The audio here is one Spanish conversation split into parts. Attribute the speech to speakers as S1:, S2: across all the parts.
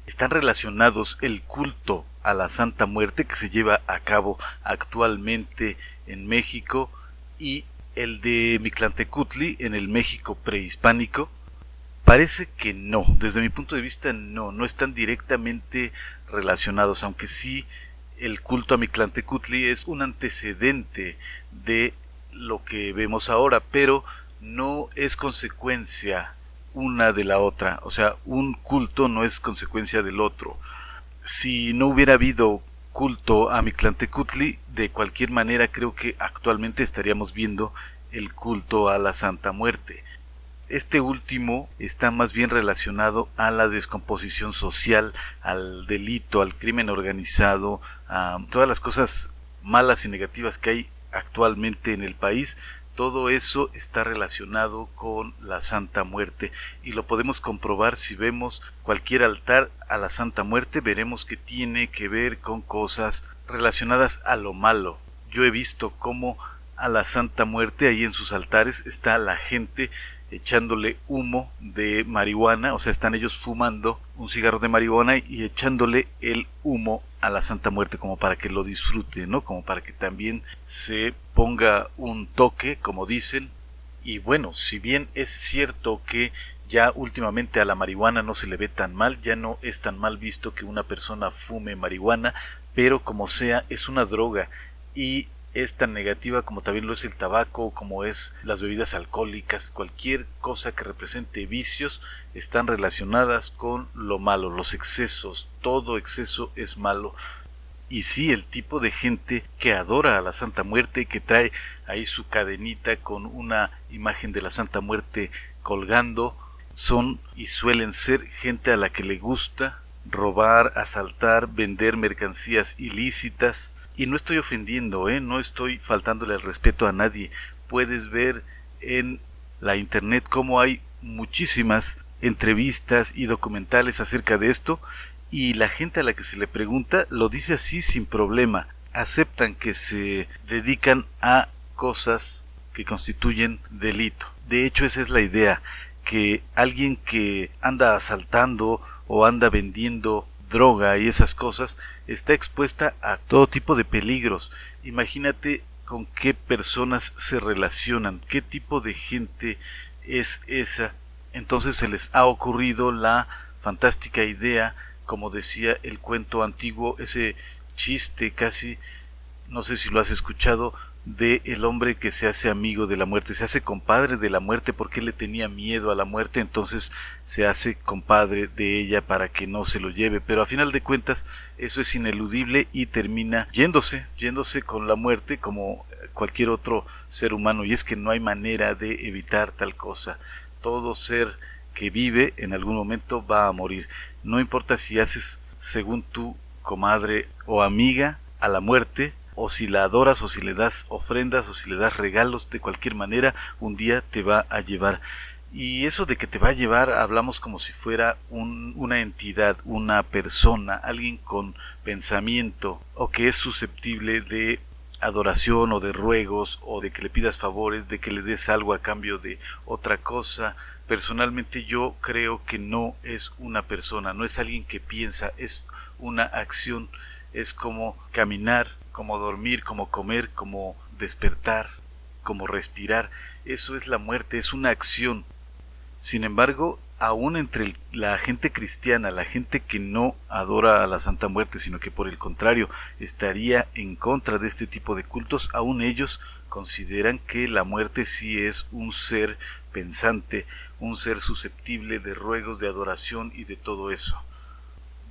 S1: están relacionados el culto a la Santa Muerte que se lleva a cabo actualmente en México y el de Mictlantecutli en el México prehispánico. Parece que no, desde mi punto de vista no están directamente relacionados, aunque sí el culto a Mictlantecutli es un antecedente de lo que vemos ahora, pero no es consecuencia una de la otra, o sea, un culto no es consecuencia del otro. Si no hubiera habido culto a Mictlantecutli, de cualquier manera creo que actualmente estaríamos viendo el culto a la Santa Muerte. Este último está más bien relacionado a la descomposición social, al delito, al crimen organizado, a todas las cosas malas y negativas que hay actualmente en el país. Todo eso está relacionado con la Santa Muerte y lo podemos comprobar si vemos cualquier altar a la Santa Muerte. Veremos que tiene que ver con cosas relacionadas a lo malo. Yo he visto cómo a la Santa Muerte ahí en sus altares está la gente echándole humo de marihuana, o sea, están ellos fumando un cigarro de marihuana y echándole el humo a la Santa Muerte como para que lo disfrute, ¿no? Como para que también se ponga un toque, como dicen. Y bueno, si bien es cierto que ya últimamente a la marihuana no se le ve tan mal, ya no es tan mal visto que una persona fume marihuana, pero como sea, es una droga y es tan negativa como también lo es el tabaco, como es las bebidas alcohólicas. Cualquier cosa que represente vicios están relacionadas con lo malo, los excesos. Todo exceso es malo. Y sí, el tipo de gente que adora a la Santa Muerte, que trae ahí su cadenita con una imagen de la Santa Muerte colgando, son y suelen ser gente a la que le gusta robar, asaltar, vender mercancías ilícitas. Y no estoy ofendiendo, no estoy faltándole el respeto a nadie. Puedes ver en la internet cómo hay muchísimas entrevistas y documentales acerca de esto, y la gente a la que se le pregunta lo dice así sin problema. Aceptan que se dedican a cosas que constituyen delito. De hecho, esa es la idea, que alguien que anda asaltando o anda vendiendo droga y esas cosas está expuesta a todo tipo de peligros. Imagínate con qué personas se relacionan, qué tipo de gente es esa. Entonces se les ha ocurrido la fantástica idea, como decía el cuento antiguo, ese chiste casi, no sé si lo has escuchado, de el hombre que se hace amigo de la muerte, se hace compadre de la muerte porque él le tenía miedo a la muerte, entonces se hace compadre de ella para que no se lo lleve, pero a final de cuentas eso es ineludible y termina yéndose con la muerte como cualquier otro ser humano, y es que no hay manera de evitar tal cosa. Todo ser que vive en algún momento va a morir, no importa si haces según tu comadre o amiga a la muerte, o si la adoras, o si le das ofrendas, o si le das regalos, de cualquier manera un día te va a llevar. Y eso de que te va a llevar, hablamos como si fuera una entidad, una persona, alguien con pensamiento, o que es susceptible de adoración o de ruegos, o de que le pidas favores, de que le des algo a cambio de otra cosa. Personalmente yo creo que no es una persona, no es alguien que piensa, es una acción, es como caminar, como dormir, como comer, como despertar, como respirar. Eso es la muerte, es una acción. Sin embargo, aún entre la gente cristiana, la gente que no adora a la Santa Muerte, sino que por el contrario estaría en contra de este tipo de cultos, aún ellos consideran que la muerte sí es un ser pensante, un ser susceptible de ruegos, de adoración y de todo eso.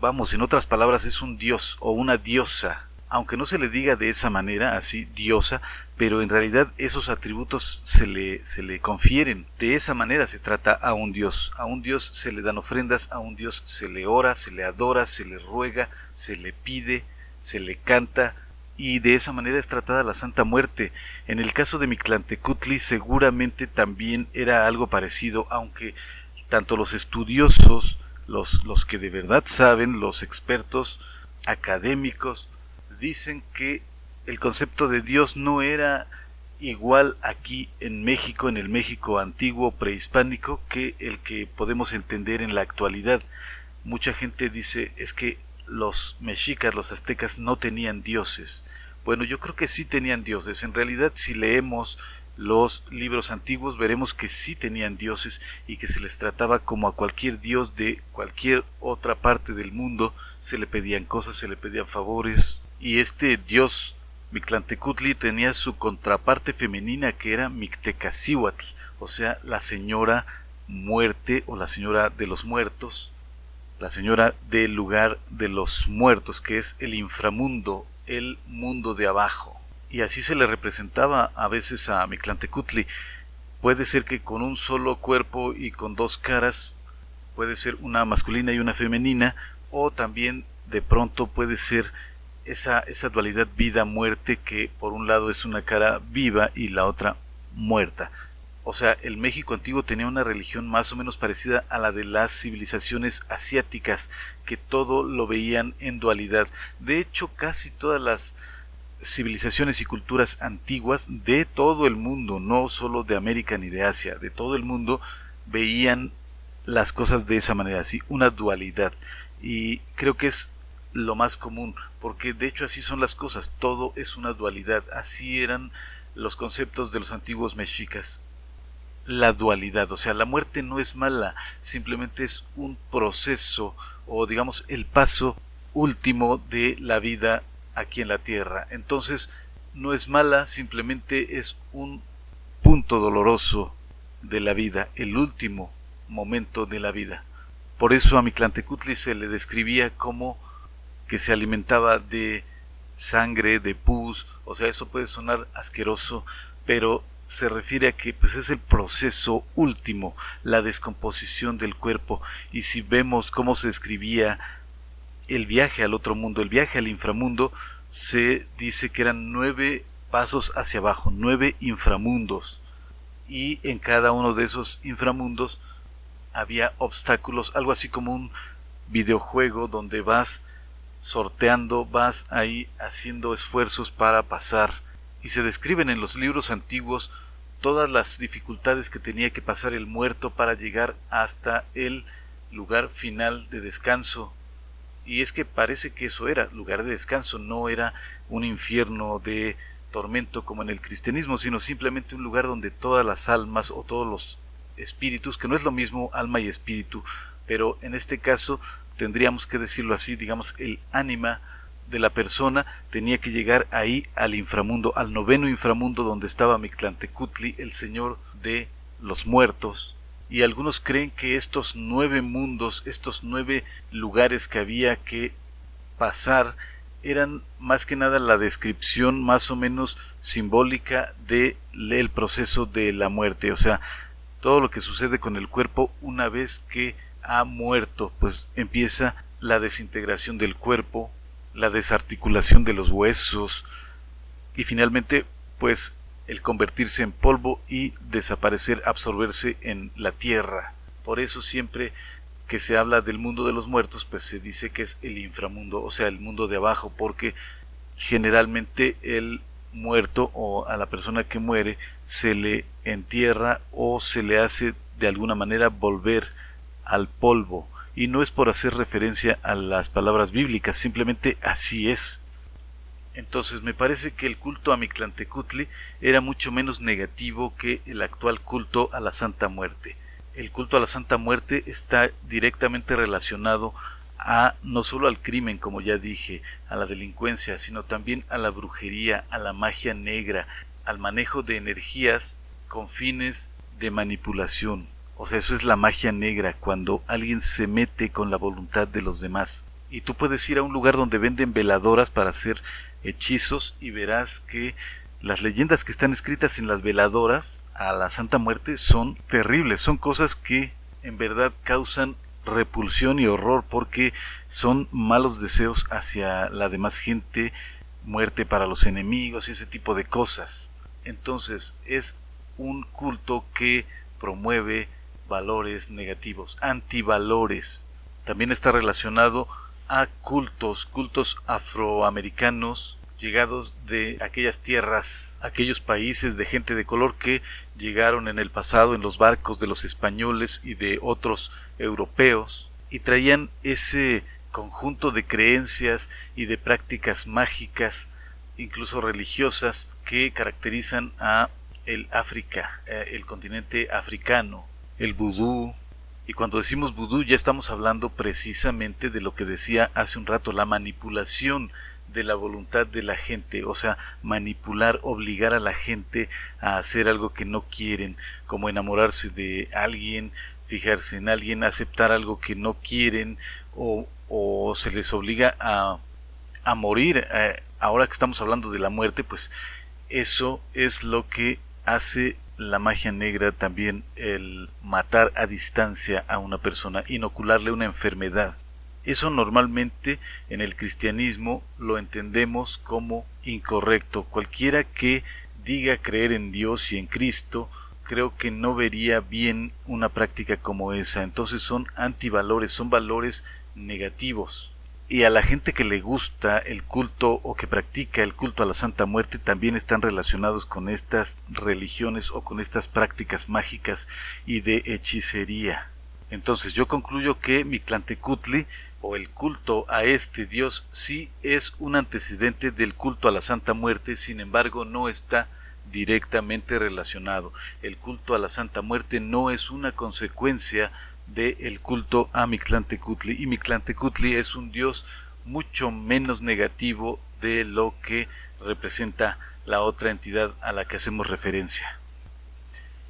S1: Vamos, en otras palabras, es un dios o una diosa, aunque no se le diga de esa manera, así, diosa, pero en realidad esos atributos se le confieren. De esa manera se trata a un dios se le dan ofrendas, a un dios se le ora, se le adora, se le ruega, se le pide, se le canta, y de esa manera es tratada la Santa Muerte. En el caso de Mictlantecutli seguramente también era algo parecido, aunque tanto los estudiosos, los que de verdad saben, los expertos académicos, dicen que el concepto de Dios no era igual aquí en México, en el México antiguo prehispánico, que el que podemos entender en la actualidad. mucha gente dice es que los mexicas, los aztecas no tenían dioses. Bueno, yo creo que sí tenían dioses. En realidad, si leemos los libros antiguos, veremos que sí tenían dioses y que se les trataba como a cualquier dios de cualquier otra parte del mundo. Se le pedían cosas, se le pedían favores. Y este dios Mictlantecutli tenía su contraparte femenina, que era Mictecacihuatl, o sea, la señora muerte o la señora de los muertos, la señora del lugar de los muertos, que es el inframundo, el mundo de abajo. Y así se le representaba a veces a Mictlantecutli. Puede ser que con un solo cuerpo y con dos caras, puede ser una masculina y una femenina, o también de pronto puede ser esa dualidad vida-muerte, que por un lado es una cara viva y la otra muerta. O sea, el México antiguo tenía una religión más o menos parecida a la de las civilizaciones asiáticas, que todo lo veían en dualidad. De hecho, casi todas las civilizaciones y culturas antiguas de todo el mundo, no solo de América ni de Asia, de todo el mundo, veían las cosas de esa manera, así, una dualidad. Y creo que es lo más común, porque de hecho así son las cosas, todo es una dualidad. Así eran los conceptos de los antiguos mexicas. La dualidad, o sea, la muerte no es mala, simplemente es un proceso, o digamos el paso último de la vida aquí en la tierra. Entonces no es mala, simplemente es un punto doloroso de la vida, el último momento de la vida. Por eso a Mictlantecutli se le describía como que se alimentaba de sangre, de pus. O sea, eso puede sonar asqueroso, pero se refiere a que pues es el proceso último, la descomposición del cuerpo. Y si vemos cómo se describía el viaje al otro mundo, el viaje al inframundo, se dice que eran 9 pasos hacia abajo, 9 inframundos, y en cada uno de esos inframundos había obstáculos, algo así como un videojuego donde vas sorteando, vas ahí haciendo esfuerzos para pasar. Y se describen en los libros antiguos todas las dificultades que tenía que pasar el muerto para llegar hasta el lugar final de descanso. Y es que parece que eso era lugar de descanso, no era un infierno de tormento como en el cristianismo, sino simplemente un lugar donde todas las almas o todos los espíritus, que no es lo mismo alma y espíritu, pero en este caso tendríamos que decirlo así, digamos, el ánima de la persona tenía que llegar ahí al inframundo, al 9º inframundo, donde estaba Mictlantecutli, el señor de los muertos. Y algunos creen que estos 9 mundos, estos 9 lugares que había que pasar, eran más que nada la descripción más o menos simbólica del proceso de la muerte. O sea, todo lo que sucede con el cuerpo una vez que ha muerto, pues empieza la desintegración del cuerpo, la desarticulación de los huesos y finalmente pues el convertirse en polvo y desaparecer, absorberse en la tierra. Por eso siempre que se habla del mundo de los muertos, pues se dice que es el inframundo, o sea, el mundo de abajo, porque generalmente el muerto o a la persona que muere se le entierra o se le hace de alguna manera volver al polvo. Y no es por hacer referencia a las palabras bíblicas, simplemente así es. Entonces me parece que el culto a Mictlantecutli era mucho menos negativo que el actual culto a la Santa Muerte. El culto a la Santa Muerte está directamente relacionado a no solo al crimen, como ya dije, a la delincuencia, sino también a la brujería, a la magia negra, al manejo de energías con fines de manipulación. O sea, eso es la magia negra, cuando alguien se mete con la voluntad de los demás. Y tú puedes ir a un lugar donde venden veladoras para hacer hechizos y verás que las leyendas que están escritas en las veladoras a la Santa Muerte son terribles, son cosas que en verdad causan repulsión y horror, porque son malos deseos hacia la demás gente, muerte para los enemigos y ese tipo de cosas. Entonces es un culto que promueve valores negativos, antivalores. También está relacionado a cultos afroamericanos llegados de aquellas tierras, aquellos países de gente de color que llegaron en el pasado en los barcos de los españoles y de otros europeos, y traían ese conjunto de creencias y de prácticas mágicas, incluso religiosas, que caracterizan a el África, el continente africano, el vudú. Y cuando decimos vudú ya estamos hablando precisamente de lo que decía hace un rato, la manipulación de la voluntad de la gente, o sea, manipular, obligar a la gente a hacer algo que no quieren, como enamorarse de alguien, fijarse en alguien, aceptar algo que no quieren, o se les obliga a morir. Ahora que estamos hablando de la muerte, pues eso es lo que hace la magia negra también, el matar a distancia a una persona, inocularle una enfermedad. Eso normalmente en el cristianismo lo entendemos como incorrecto. Cualquiera que diga creer en Dios y en Cristo, creo que no vería bien una práctica como esa. Entonces son antivalores, son valores negativos. Y a la gente que le gusta el culto o que practica el culto a la Santa Muerte también están relacionados con estas religiones o con estas prácticas mágicas y de hechicería. Entonces yo concluyo que Mictlantecutli, o el culto a este dios, sí es un antecedente del culto a la Santa Muerte, sin embargo no está directamente relacionado. El culto a la Santa Muerte no es una consecuencia del culto a Mictlantecutli, y Mictlantecutli es un dios mucho menos negativo de lo que representa la otra entidad a la que hacemos referencia.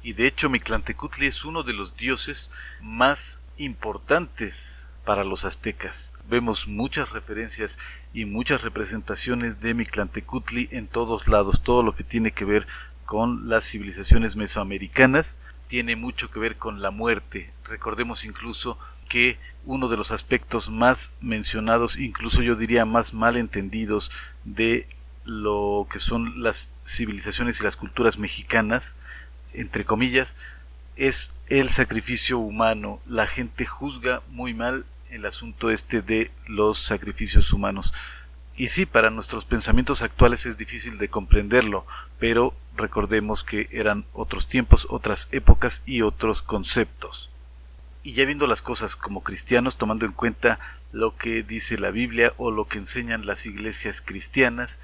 S1: Y de hecho Mictlantecutli es uno de los dioses más importantes para los aztecas. Vemos muchas referencias y muchas representaciones de Mictlantecutli en todos lados. Todo lo que tiene que ver con las civilizaciones mesoamericanas tiene mucho que ver con la muerte. Recordemos incluso que uno de los aspectos más mencionados, incluso yo diría más mal entendidos, de lo que son las civilizaciones y las culturas mexicanas, entre comillas, es el sacrificio humano. La gente juzga muy mal el asunto de los sacrificios humanos. Y sí, para nuestros pensamientos actuales es difícil de comprenderlo, pero recordemos que eran otros tiempos, otras épocas y otros conceptos. Y ya viendo las cosas como cristianos, tomando en cuenta lo que dice la Biblia o lo que enseñan las iglesias cristianas,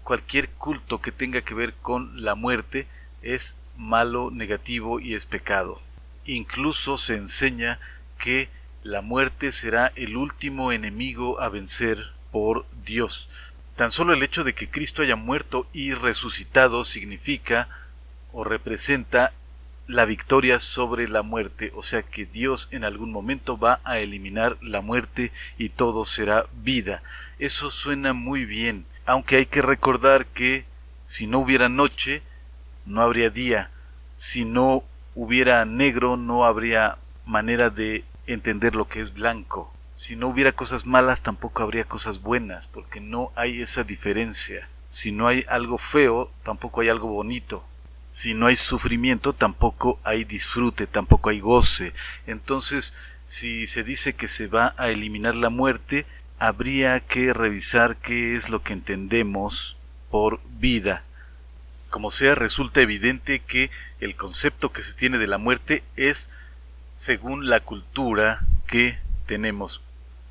S1: cualquier culto que tenga que ver con la muerte es malo, negativo y es pecado. Incluso se enseña que la muerte será el último enemigo a vencer por Dios. Tan solo el hecho de que Cristo haya muerto y resucitado significa o representa la victoria sobre la muerte, o sea que Dios en algún momento va a eliminar la muerte y todo será vida. Eso suena muy bien, aunque hay que recordar que si no hubiera noche, no habría día. Si no hubiera negro, no habría manera de entender lo que es blanco. Si no hubiera cosas malas, tampoco habría cosas buenas, porque no hay esa diferencia. Si no hay algo feo, tampoco hay algo bonito. Si no hay sufrimiento, tampoco hay disfrute, tampoco hay goce. Entonces, si se dice que se va a eliminar la muerte, habría que revisar qué es lo que entendemos por vida. Como sea, resulta evidente que el concepto que se tiene de la muerte es según la cultura que tenemos,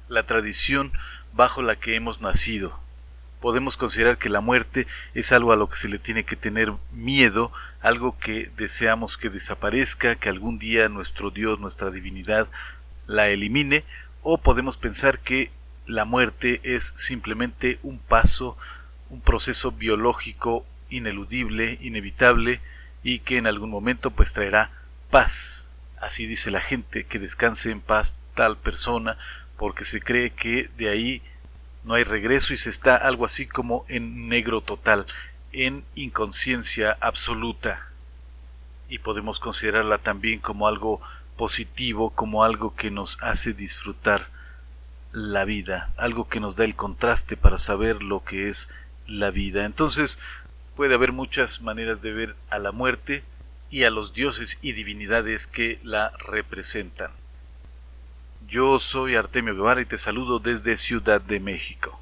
S1: la tradición bajo la que hemos nacido. Podemos considerar que la muerte es algo a lo que se le tiene que tener miedo, algo que deseamos que desaparezca, que algún día nuestro Dios, nuestra divinidad la elimine, o podemos pensar que la muerte es simplemente un paso, un proceso biológico ineludible, inevitable, y que en algún momento pues traerá paz. Así dice la gente, que descanse en paz tal persona, porque se cree que de ahí no hay regreso y se está algo así como en negro total, en inconsciencia absoluta. Y podemos considerarla también como algo positivo, como algo que nos hace disfrutar la vida, algo que nos da el contraste para saber lo que es la vida. Entonces, puede haber muchas maneras de ver a la muerte y a los dioses y divinidades que la representan. Yo soy Artemio Guevara y te saludo desde Ciudad de México.